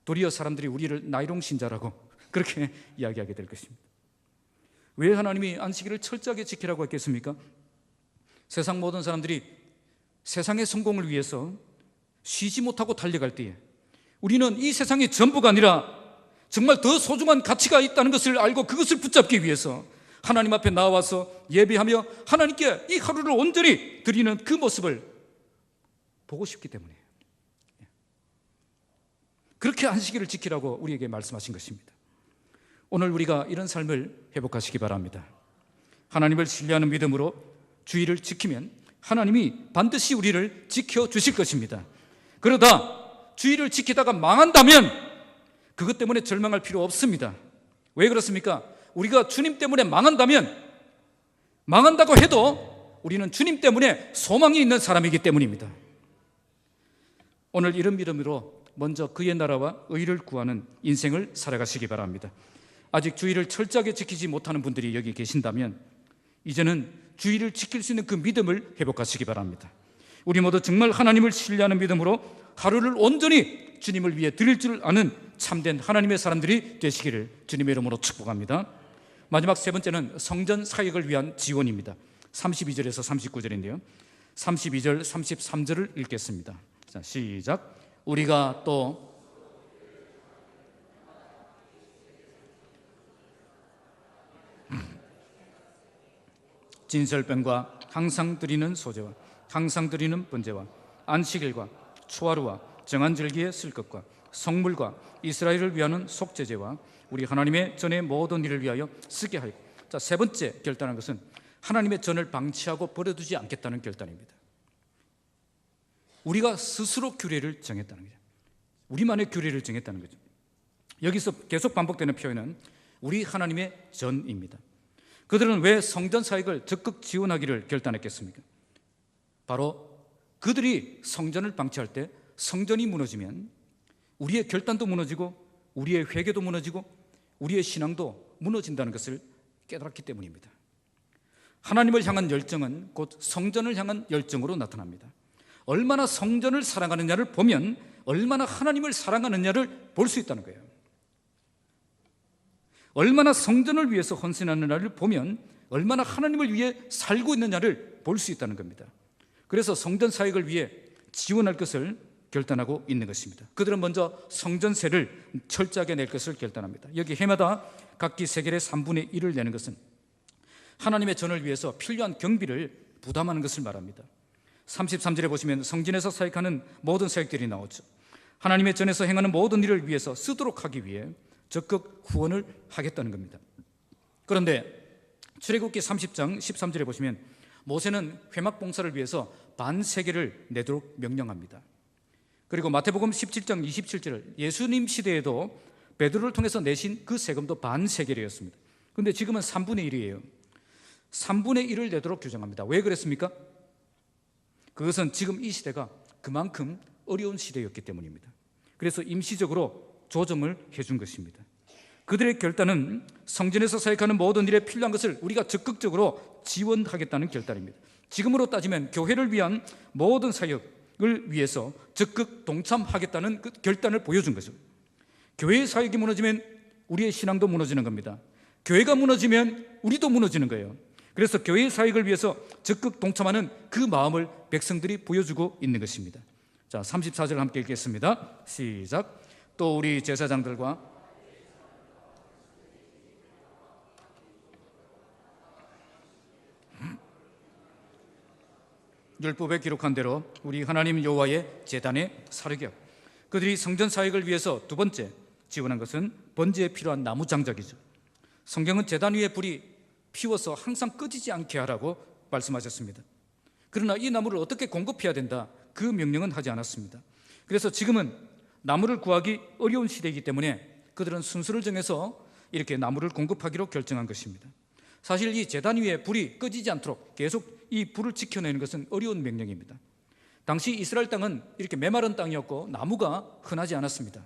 도리어 사람들이 우리를 나이롱 신자라고 그렇게 이야기하게 될 것입니다. 왜 하나님이 안식일을 철저하게 지키라고 했겠습니까? 세상 모든 사람들이 세상의 성공을 위해서 쉬지 못하고 달려갈 때에 우리는 이 세상이 전부가 아니라 정말 더 소중한 가치가 있다는 것을 알고 그것을 붙잡기 위해서 하나님 앞에 나와서 예배하며 하나님께 이 하루를 온전히 드리는 그 모습을 보고 싶기 때문이에요. 그렇게 안식일을 지키라고 우리에게 말씀하신 것입니다. 오늘 우리가 이런 삶을 회복하시기 바랍니다. 하나님을 신뢰하는 믿음으로 주의를 지키면 하나님이 반드시 우리를 지켜주실 것입니다. 그러다 주의를 지키다가 망한다면 그것 때문에 절망할 필요 없습니다. 왜 그렇습니까? 우리가 주님 때문에 망한다면 망한다고 해도 우리는 주님 때문에 소망이 있는 사람이기 때문입니다. 오늘 이런 믿음으로 먼저 그의 나라와 의를 구하는 인생을 살아가시기 바랍니다. 아직 주의를 철저하게 지키지 못하는 분들이 여기 계신다면 이제는 주의를 지킬 수 있는 그 믿음을 회복하시기 바랍니다. 우리 모두 정말 하나님을 신뢰하는 믿음으로 하루를 온전히 주님을 위해 드릴 줄 아는 참된 하나님의 사람들이 되시기를 주님의 이름으로 축복합니다. 마지막 세 번째는 성전 사역을 위한 지원입니다. 32절에서 39절인데요 32절, 33절을 읽겠습니다. 자, 시작. 우리가 또 진설병과 항상 드리는 소제와 항상 드리는 번제와 안식일과 초하루와 정한 절기에 쓸 것과 성물과 이스라엘을 위하는 속죄제와 우리 하나님의 전의 모든 일을 위하여 쓰게 하고. 자, 세 번째 결단한 것은 하나님의 전을 방치하고 버려두지 않겠다는 결단입니다. 우리가 스스로 규례를 정했다는 거죠. 우리만의 규례를 정했다는 거죠. 여기서 계속 반복되는 표현은 우리 하나님의 전입니다. 그들은 왜 성전 사역을 적극 지원하기를 결단했겠습니까? 바로 그들이 성전을 방치할 때 성전이 무너지면 우리의 결단도 무너지고 우리의 회개도 무너지고 우리의 신앙도 무너진다는 것을 깨달았기 때문입니다. 하나님을 향한 열정은 곧 성전을 향한 열정으로 나타납니다. 얼마나 성전을 사랑하느냐를 보면 얼마나 하나님을 사랑하느냐를 볼 수 있다는 거예요. 얼마나 성전을 위해서 헌신하느냐를 보면 얼마나 하나님을 위해 살고 있느냐를 볼 수 있다는 겁니다. 그래서 성전 사역을 위해 지원할 것을 결단하고 있는 것입니다. 그들은 먼저 성전세를 철저하게 낼 것을 결단합니다. 여기 해마다 각기 세겔의 3분의 1을 내는 것은 하나님의 전을 위해서 필요한 경비를 부담하는 것을 말합니다. 33절에 보시면 성전에서 사역하는 모든 사역들이 나오죠. 하나님의 전에서 행하는 모든 일을 위해서 쓰도록 하기 위해 적극 후원을 하겠다는 겁니다. 그런데 출애굽기 30장 13절에 보시면 모세는 회막 봉사를 위해서 반세겔을 내도록 명령합니다. 그리고 마태복음 17장 27절 예수님 시대에도 베드로를 통해서 내신 그 세금도 반세겔이었습니다. 그런데 지금은 3분의 1이에요. 3분의 1을 내도록 규정합니다. 왜 그랬습니까? 그것은 지금 이 시대가 그만큼 어려운 시대였기 때문입니다. 그래서 임시적으로 조정을 해준 것입니다. 그들의 결단은 성전에서 사역하는 모든 일에 필요한 것을 우리가 적극적으로 지원하겠다는 결단입니다. 지금으로 따지면 교회를 위한 모든 사역을 위해서 적극 동참하겠다는 그 결단을 보여준 거죠. 교회의 사역이 무너지면 우리의 신앙도 무너지는 겁니다. 교회가 무너지면 우리도 무너지는 거예요. 그래서 교회의 사역을 위해서 적극 동참하는 그 마음을 백성들이 보여주고 있는 것입니다. 자, 34절 함께 읽겠습니다. 시작. 또 우리 제사장들과 율법에 기록한 대로 우리 하나님 여호와의 제단의 사르격, 그들이 성전 사역을 위해서 두 번째 지원한 것은 번제에 필요한 나무 장작이죠. 성경은 제단 위에 불이 피워서 항상 꺼지지 않게 하라고 말씀하셨습니다. 그러나 이 나무를 어떻게 공급해야 된다, 그 명령은 하지 않았습니다. 그래서 지금은 나무를 구하기 어려운 시대이기 때문에 그들은 순서를 정해서 이렇게 나무를 공급하기로 결정한 것입니다. 사실 이 제단 위에 불이 꺼지지 않도록 계속 이 불을 지켜내는 것은 어려운 명령입니다. 당시 이스라엘 땅은 이렇게 메마른 땅이었고 나무가 흔하지 않았습니다.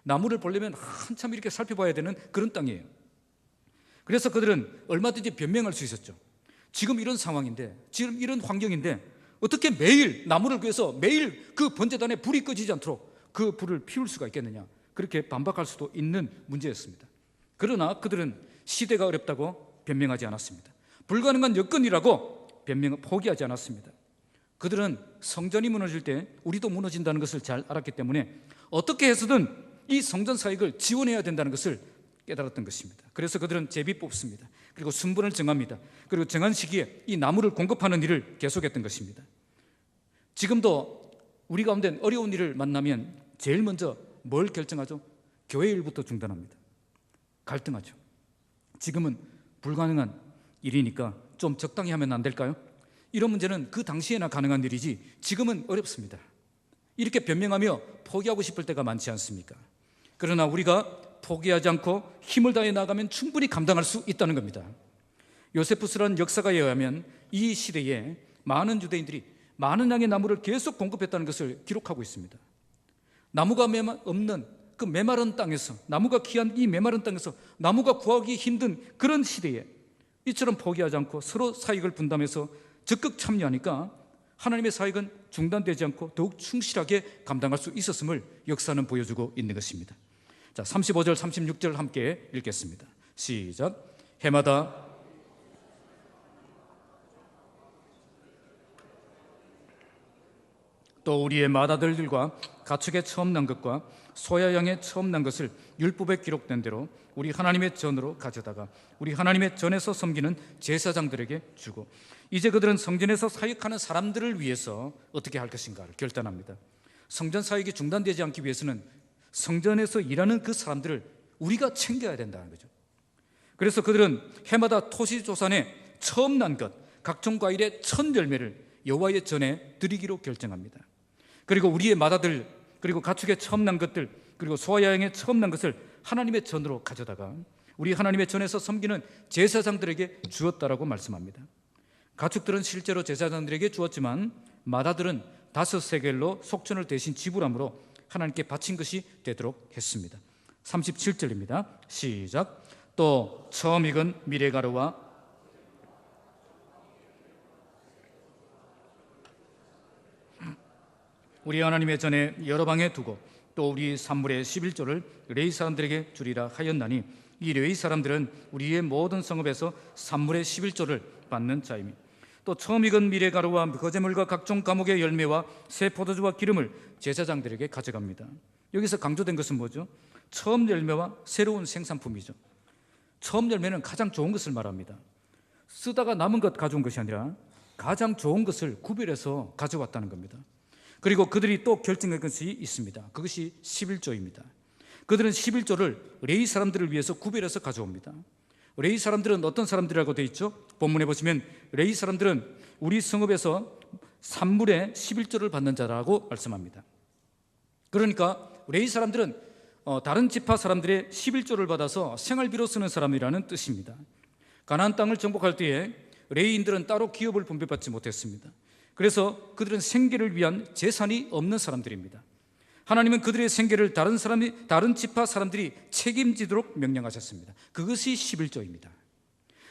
나무를 보려면 한참 이렇게 살펴봐야 되는 그런 땅이에요. 그래서 그들은 얼마든지 변명할 수 있었죠. 지금 이런 상황인데, 지금 이런 환경인데 어떻게 매일 나무를 구해서 매일 그 번제단에 불이 꺼지지 않도록 그 불을 피울 수가 있겠느냐, 그렇게 반박할 수도 있는 문제였습니다. 그러나 그들은 시대가 어렵다고 변명하지 않았습니다. 불가능한 여건이라고 포기하지 않았습니다. 그들은 성전이 무너질 때 우리도 무너진다는 것을 잘 알았기 때문에 어떻게 해서든 이 성전 사역을 지원해야 된다는 것을 깨달았던 것입니다. 그래서 그들은 제비 뽑습니다. 그리고 순번을 정합니다. 그리고 정한 시기에 이 나무를 공급하는 일을 계속했던 것입니다. 지금도 우리 가운데 어려운 일을 만나면 제일 먼저 뭘 결정하죠? 교회 일부터 중단합니다. 갈등하죠. 지금은 불가능한 일이니까 좀 적당히 하면 안 될까요? 이런 문제는 그 당시에나 가능한 일이지 지금은 어렵습니다. 이렇게 변명하며 포기하고 싶을 때가 많지 않습니까? 그러나 우리가 포기하지 않고 힘을 다해 나가면 충분히 감당할 수 있다는 겁니다. 요세푸스라는 역사가에 의하면 이 시대에 많은 유대인들이 많은 양의 나무를 계속 공급했다는 것을 기록하고 있습니다. 나무가 없는 그 메마른 땅에서, 나무가 귀한 이 메마른 땅에서 나무가 구하기 힘든 그런 시대에 이처럼 포기하지 않고 서로 사역을 분담해서 적극 참여하니까 하나님의 사역은 중단되지 않고 더욱 충실하게 감당할 수 있었음을 역사는 보여주고 있는 것입니다. 자, 35절 36절 함께 읽겠습니다. 시작. 해마다 또 우리의 맏아들들과 가축의 처음 난 것과 소야 양의 처음 난 것을 율법에 기록된 대로 우리 하나님의 전으로 가져다가 우리 하나님의 전에서 섬기는 제사장들에게 주고, 이제 그들은 성전에서 사역하는 사람들을 위해서 어떻게 할 것인가를 결단합니다. 성전 사역이 중단되지 않기 위해서는 성전에서 일하는 그 사람들을 우리가 챙겨야 된다는 거죠. 그래서 그들은 해마다 토시조산에 처음 난 것, 각종 과일의 첫 열매를 여호와의 전에 드리기로 결정합니다. 그리고 우리의 맏아들, 그리고 가축의 처음 난 것들, 그리고 소와 양의 처음 난 것을 하나님의 전으로 가져다가 우리 하나님의 전에서 섬기는 제사장들에게 주었다라고 말씀합니다. 가축들은 실제로 제사장들에게 주었지만 맏아들은 5세겔로 속전을 대신 지불함으로 하나님께 바친 것이 되도록 했습니다. 37절입니다. 시작. 또 처음 익은 미레가루와 우리 하나님의 전에 여러 방에 두고 또 우리 산물의 11조를 레위 사람들에게 주리라 하였나니, 이 레위 사람들은 우리의 모든 성읍에서 산물의 11조를 받는 자이니, 또 처음 익은 미레가루와 거제물과 각종 과목의 열매와 새 포도주와 기름을 제사장들에게 가져갑니다. 여기서 강조된 것은 뭐죠? 처음 열매와 새로운 생산품이죠. 처음 열매는 가장 좋은 것을 말합니다. 쓰다가 남은 것 가져온 것이 아니라 가장 좋은 것을 구별해서 가져왔다는 겁니다. 그리고 그들이 또 결정한 것이 있습니다. 그것이 11조입니다. 그들은 11조를 레위 사람들을 위해서 구별해서 가져옵니다. 레위 사람들은 어떤 사람들이라고 되어 있죠? 본문에 보시면 레위 사람들은 우리 성읍에서 산물의 11조를 받는 자라고 말씀합니다. 그러니까 레위 사람들은 다른 지파 사람들의 11조를 받아서 생활비로 쓰는 사람이라는 뜻입니다. 가나안 땅을 정복할 때에 레위인들은 따로 기업을 분배받지 못했습니다. 그래서 그들은 생계를 위한 재산이 없는 사람들입니다. 하나님은 그들의 생계를 다른 지파 사람들이 책임지도록 명령하셨습니다. 그것이 11조입니다.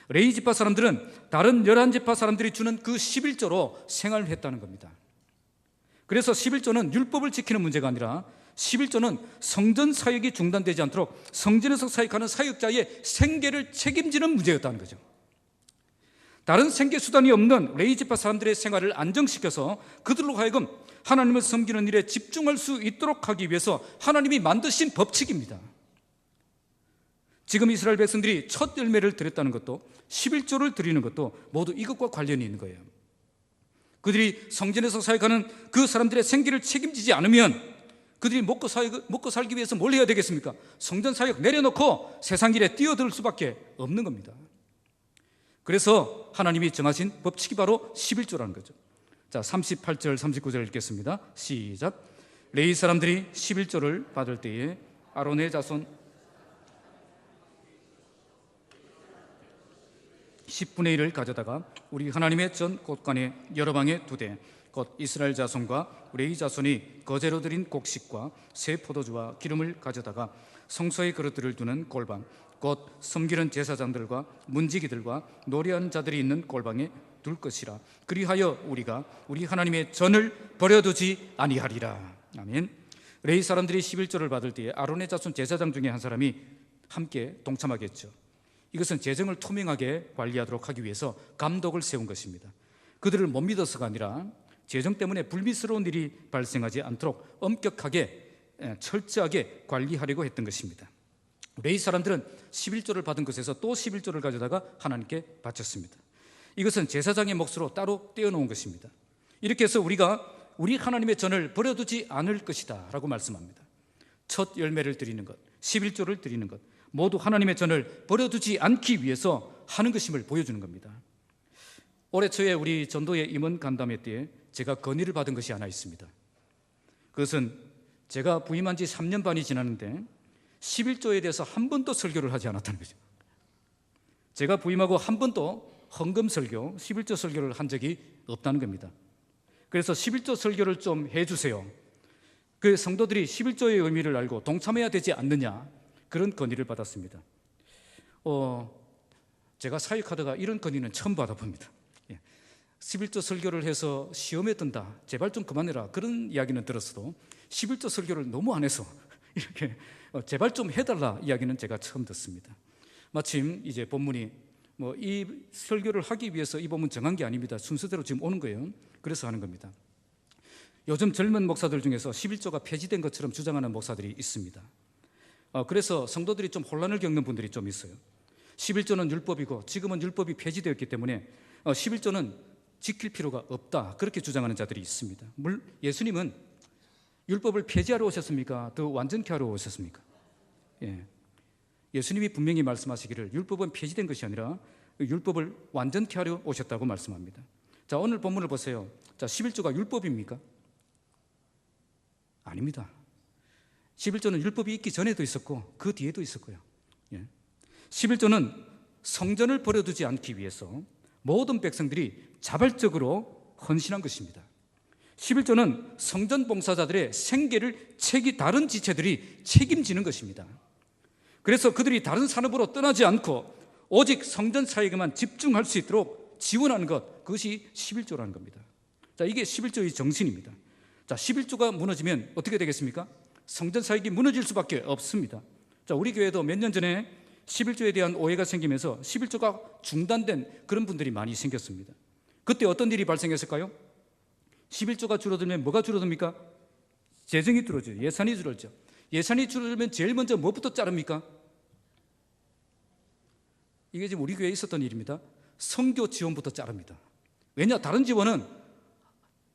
레위 지파 사람들은 다른 11지파 사람들이 주는 그 11조로 생활을 했다는 겁니다. 그래서 11조는 율법을 지키는 문제가 아니라 11조는 성전 사역이 중단되지 않도록 성전에서 사역하는 사역자의 생계를 책임지는 문제였다는 거죠. 다른 생계 수단이 없는 레위 지파 사람들의 생활을 안정시켜서 그들로 하여금 하나님을 섬기는 일에 집중할 수 있도록 하기 위해서 하나님이 만드신 법칙입니다. 지금 이스라엘 백성들이 첫 열매를 드렸다는 것도 11조를 드리는 것도 모두 이것과 관련이 있는 거예요. 그들이 성전에서 사역하는 그 사람들의 생계를 책임지지 않으면 그들이 먹고 살기 위해서 뭘 해야 되겠습니까? 성전 사역 내려놓고 세상 일에 뛰어들 수밖에 없는 겁니다. 그래서 하나님이 정하신 법칙이 바로 11조라는 거죠. 자, 38절 39절 읽겠습니다. 시작. 레위 사람들이 11조를 받을 때에 아론의 자손 10분의 1을 가져다가 우리 하나님의 전 곳간에 여러 방에 두되 곧 이스라엘 자손과 레위 자손이 거제로 드린 곡식과 새 포도주와 기름을 가져다가 성소의 그릇들을 두는 골방 곧 섬기는 제사장들과 문지기들과 노래하는 자들이 있는 골방에 둘 것이라. 그리하여 우리가 우리 하나님의 전을 버려두지 아니하리라. 아멘. 레위 사람들이 11조를 받을 때에 아론의 자손 제사장 중에 한 사람이 함께 동참하겠죠. 이것은 재정을 투명하게 관리하도록 하기 위해서 감독을 세운 것입니다. 그들을 못 믿어서가 아니라 재정 때문에 불미스러운 일이 발생하지 않도록 엄격하게 철저하게 관리하려고 했던 것입니다. 레위 사람들은 11조를 받은 것에서 또 11조를 가져다가 하나님께 바쳤습니다. 이것은 제사장의 몫으로 따로 떼어놓은 것입니다. 이렇게 해서 우리가 우리 하나님의 전을 버려두지 않을 것이다 라고 말씀합니다. 첫 열매를 드리는 것, 11조를 드리는 것, 모두 하나님의 전을 버려두지 않기 위해서 하는 것임을 보여주는 겁니다. 올해 초에 우리 전도회 임원 간담회 때에 제가 건의를 받은 것이 하나 있습니다. 그것은 제가 부임한 지 3년 반이 지났는데 11조에 대해서 한 번도 설교를 하지 않았다는 거죠. 제가 부임하고 한 번도 헌금 설교, 11조 설교를 한 적이 없다는 겁니다. 그래서 11조 설교를 좀 해주세요. 그 성도들이 11조의 의미를 알고 동참해야 되지 않느냐, 그런 건의를 받았습니다. 제가 사역하다가 이런 건의는 처음 받아봅니다. 11조 설교를 해서 시험에 든다, 제발 좀 그만해라, 그런 이야기는 들었어도 11조 설교를 너무 안 해서 이렇게 제발 좀 해달라 이야기는 제가 처음 듣습니다. 마침 이제 본문이 이 설교를 하기 위해서 이 본문 정한 게 아닙니다. 순서대로 지금 오는 거예요. 그래서 하는 겁니다. 요즘 젊은 목사들 중에서 11조가 폐지된 것처럼 주장하는 목사들이 있습니다. 그래서 성도들이 좀 혼란을 겪는 분들이 좀 있어요. 11조는 율법이고 지금은 율법이 폐지되었기 때문에 11조는 지킬 필요가 없다, 그렇게 주장하는 자들이 있습니다. 예수님은 율법을 폐지하러 오셨습니까? 더 완전케 하러 오셨습니까? 예수님이 분명히 말씀하시기를 율법은 폐지된 것이 아니라 율법을 완전케 하려 오셨다고 말씀합니다. 자, 오늘 본문을 보세요. 자, 11조가 율법입니까? 아닙니다. 11조는 율법이 있기 전에도 있었고 그 뒤에도 있었고요. 11조는 성전을 버려두지 않기 위해서 모든 백성들이 자발적으로 헌신한 것입니다. 11조는 성전 봉사자들의 생계를 다른 지체들이 책임지는 것입니다. 그래서 그들이 다른 산업으로 떠나지 않고 오직 성전 사역에만 집중할 수 있도록 지원하는 것, 그것이 11조라는 겁니다. 자, 이게 11조의 정신입니다. 자, 11조가 무너지면 어떻게 되겠습니까? 성전 사역이 무너질 수밖에 없습니다. 자, 우리 교회도 몇 년 전에 11조에 대한 오해가 생기면서 11조가 중단된 그런 분들이 많이 생겼습니다. 그때 어떤 일이 발생했을까요? 11조가 줄어들면 뭐가 줄어듭니까? 재정이 줄어들죠. 예산이 줄어들죠. 예산이 줄어들면 제일 먼저 뭐부터 자릅니까? 이게 지금 우리 교회에 있었던 일입니다. 선교 지원부터 자릅니다. 왜냐? 다른 지원은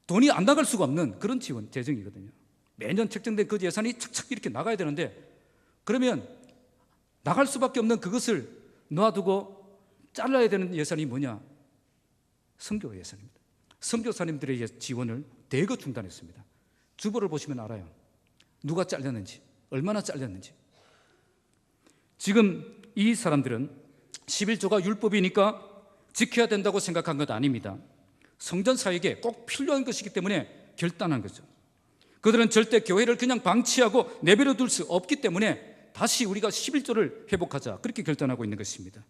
돈이 안 나갈 수가 없는 그런 지원, 재정이거든요. 매년 책정된 그 예산이 착착 이렇게 나가야 되는데, 그러면 나갈 수밖에 없는 그것을 놔두고 잘라야 되는 예산이 뭐냐? 선교 예산입니다. 선교사님들의 지원을 대거 중단했습니다. 주보를 보시면 알아요. 누가 잘렸는지, 얼마나 잘렸는지. 지금 이 사람들은 11조가 율법이니까 지켜야 된다고 생각한 것 아닙니다. 성전 사역에 꼭 필요한 것이기 때문에 결단한 거죠. 그들은 절대 교회를 그냥 방치하고 내버려 둘 수 없기 때문에 다시 우리가 11조를 회복하자, 그렇게 결단하고 있는 것입니다.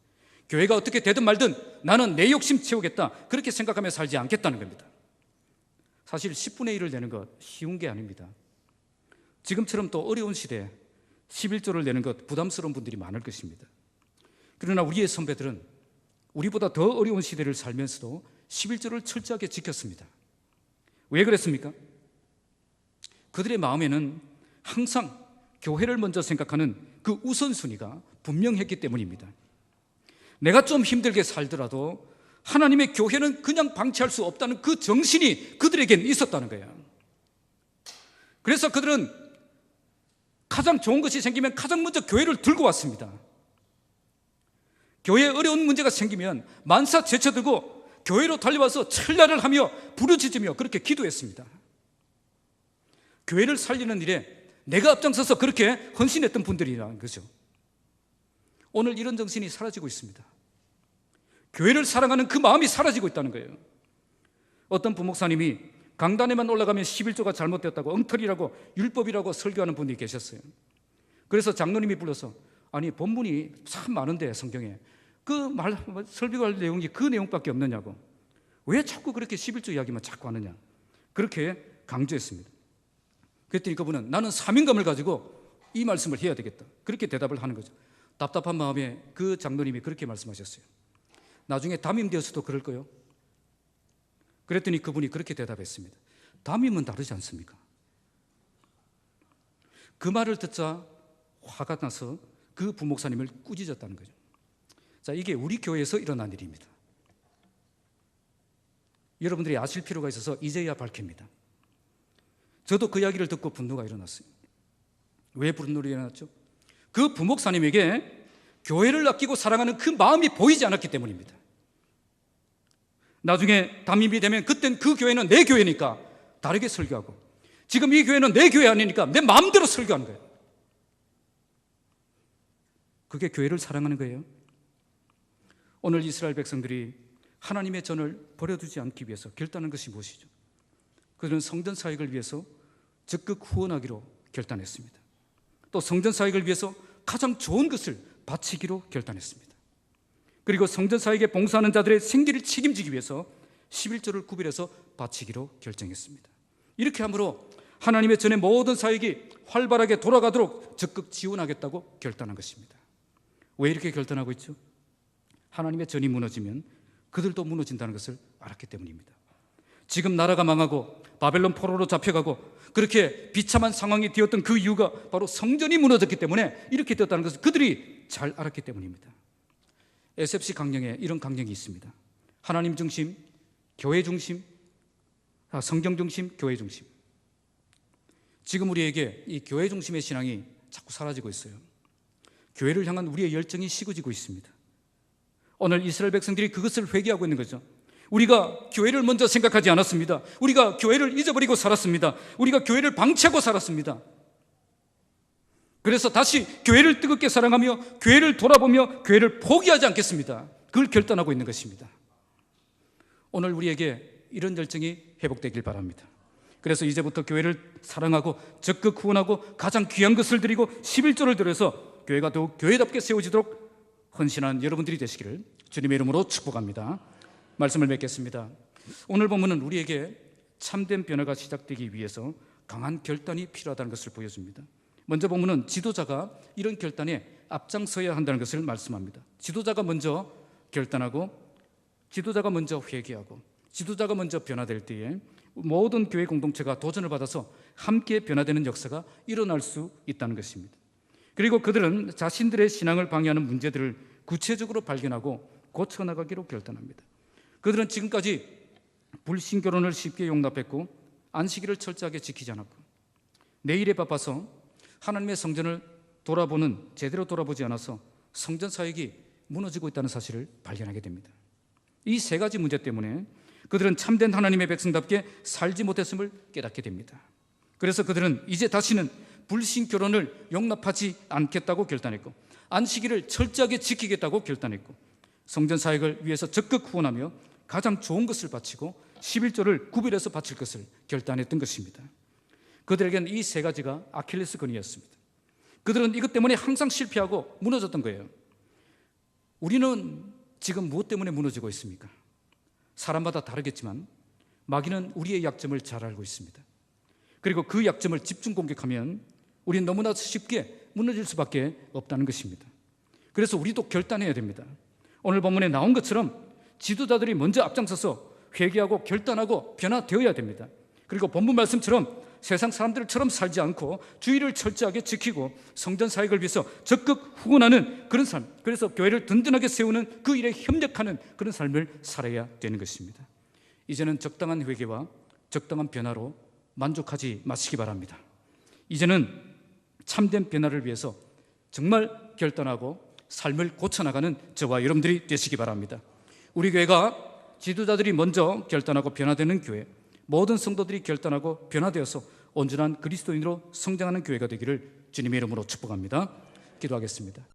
교회가 어떻게 되든 말든 나는 내 욕심 채우겠다, 그렇게 생각하며 살지 않겠다는 겁니다. 사실 10분의 1을 내는 것 쉬운 게 아닙니다. 지금처럼 또 어려운 시대에 11조를 내는 것 부담스러운 분들이 많을 것입니다. 그러나 우리의 선배들은 우리보다 더 어려운 시대를 살면서도 11조를 철저하게 지켰습니다. 왜 그랬습니까? 그들의 마음에는 항상 교회를 먼저 생각하는 그 우선순위가 분명했기 때문입니다. 내가 좀 힘들게 살더라도 하나님의 교회는 그냥 방치할 수 없다는 그 정신이 그들에게는 있었다는 거예요. 그래서 그들은 가장 좋은 것이 생기면 가장 먼저 교회를 들고 왔습니다. 교회에 어려운 문제가 생기면 만사 제쳐들고 교회로 달려와서 철야를 하며 부르짖으며 그렇게 기도했습니다. 교회를 살리는 일에 내가 앞장서서 그렇게 헌신했던 분들이라는 거죠. 오늘 이런 정신이 사라지고 있습니다. 교회를 사랑하는 그 마음이 사라지고 있다는 거예요. 어떤 부목사님이 강단에만 올라가면 11조가 잘못되었다고 엉터리라고 율법이라고 설교하는 분이 계셨어요. 그래서 장로님이 불러서 아니 본문이 참 많은데 성경에 그 설교할 내용이 그 내용밖에 없느냐고, 왜 자꾸 그렇게 11조 이야기만 자꾸 하느냐, 그렇게 강조했습니다. 그랬더니 그분은 나는 사명감을 가지고 이 말씀을 해야 되겠다, 그렇게 대답을 하는 거죠. 답답한 마음에 그 장로님이 그렇게 말씀하셨어요. 나중에 담임되어서도 그럴 거요. 그랬더니 그분이 그렇게 대답했습니다. 담임은 다르지 않습니까? 그 말을 듣자 화가 나서 그 부목사님을 꾸짖었다는 거죠. 자, 이게 우리 교회에서 일어난 일입니다. 여러분들이 아실 필요가 있어서 이제야 밝힙니다. 저도 그 이야기를 듣고 분노가 일어났어요. 왜 분노가 일어났죠? 그 부목사님에게 교회를 아끼고 사랑하는 그 마음이 보이지 않았기 때문입니다. 나중에 담임이 되면 그땐 그 교회는 내 교회니까 다르게 설교하고, 지금 이 교회는 내 교회 아니니까 내 마음대로 설교하는 거예요. 그게 교회를 사랑하는 거예요. 오늘 이스라엘 백성들이 하나님의 전을 버려두지 않기 위해서 결단한 것이 무엇이죠? 그들은 성전 사역을 위해서 적극 후원하기로 결단했습니다. 또 성전 사역을 위해서 가장 좋은 것을 바치기로 결단했습니다. 그리고 성전 사역에 봉사하는 자들의 생계를 책임지기 위해서 11조를 구별해서 바치기로 결정했습니다. 이렇게 함으로 하나님의 전의 모든 사역이 활발하게 돌아가도록 적극 지원하겠다고 결단한 것입니다. 왜 이렇게 결단하고 있죠? 하나님의 전이 무너지면 그들도 무너진다는 것을 알았기 때문입니다. 지금 나라가 망하고 바벨론 포로로 잡혀가고 그렇게 비참한 상황이 되었던 그 이유가 바로 성전이 무너졌기 때문에 이렇게 되었다는 것을 그들이 잘 알았기 때문입니다. SFC 강령에 이런 강령이 있습니다. 하나님 중심, 교회 중심, 성경 중심, 교회 중심. 지금 우리에게 이 교회 중심의 신앙이 자꾸 사라지고 있어요. 교회를 향한 우리의 열정이 식어지고 있습니다. 오늘 이스라엘 백성들이 그것을 회개하고 있는 거죠. 우리가 교회를 먼저 생각하지 않았습니다. 우리가 교회를 잊어버리고 살았습니다. 우리가 교회를 방치하고 살았습니다. 그래서 다시 교회를 뜨겁게 사랑하며 교회를 돌아보며 교회를 포기하지 않겠습니다. 그걸 결단하고 있는 것입니다. 오늘 우리에게 이런 열정이 회복되길 바랍니다. 그래서 이제부터 교회를 사랑하고 적극 후원하고 가장 귀한 것을 드리고 11조를 들여서 교회가 더욱 교회답게 세워지도록 헌신한 여러분들이 되시기를 주님의 이름으로 축복합니다. 말씀을 맺겠습니다. 오늘 본문은 우리에게 참된 변화가 시작되기 위해서 강한 결단이 필요하다는 것을 보여줍니다. 먼저 본문은 지도자가 이런 결단에 앞장서야 한다는 것을 말씀합니다. 지도자가 먼저 결단하고, 지도자가 먼저 회개하고, 지도자가 먼저 변화될 때에 모든 교회 공동체가 도전을 받아서 함께 변화되는 역사가 일어날 수 있다는 것입니다. 그리고 그들은 자신들의 신앙을 방해하는 문제들을 구체적으로 발견하고 고쳐나가기로 결단합니다. 그들은 지금까지 불신결혼을 쉽게 용납했고 안식일을 철저하게 지키지 않았고 내일에 바빠서 하나님의 성전을 제대로 돌아보지 않아서 성전 사역이 무너지고 있다는 사실을 발견하게 됩니다. 이 세 가지 문제 때문에 그들은 참된 하나님의 백성답게 살지 못했음을 깨닫게 됩니다. 그래서 그들은 이제 다시는 불신 결혼을 용납하지 않겠다고 결단했고 안식일을 철저하게 지키겠다고 결단했고 성전 사역을 위해서 적극 후원하며 가장 좋은 것을 바치고 11조를 구별해서 바칠 것을 결단했던 것입니다. 그들에게는 이 세 가지가 아킬레스건이었습니다. 그들은 이것 때문에 항상 실패하고 무너졌던 거예요. 우리는 지금 무엇 때문에 무너지고 있습니까? 사람마다 다르겠지만 마귀는 우리의 약점을 잘 알고 있습니다. 그리고 그 약점을 집중 공격하면 우리는 너무나 쉽게 무너질 수밖에 없다는 것입니다. 그래서 우리도 결단해야 됩니다. 오늘 본문에 나온 것처럼 지도자들이 먼저 앞장서서 회개하고 결단하고 변화되어야 됩니다. 그리고 본문 말씀처럼 세상 사람들처럼 살지 않고 주의를 철저하게 지키고 성전 사역을 위해서 적극 후원하는 그런 삶, 그래서 교회를 든든하게 세우는 그 일에 협력하는 그런 삶을 살아야 되는 것입니다. 이제는 적당한 회개와 적당한 변화로 만족하지 마시기 바랍니다. 이제는 참된 변화를 위해서 정말 결단하고 삶을 고쳐나가는 저와 여러분들이 되시기 바랍니다. 우리 교회가 지도자들이 먼저 결단하고 변화되는 교회, 모든 성도들이 결단하고 변화되어서 온전한 그리스도인으로 성장하는 교회가 되기를 주님의 이름으로 축복합니다. 기도하겠습니다.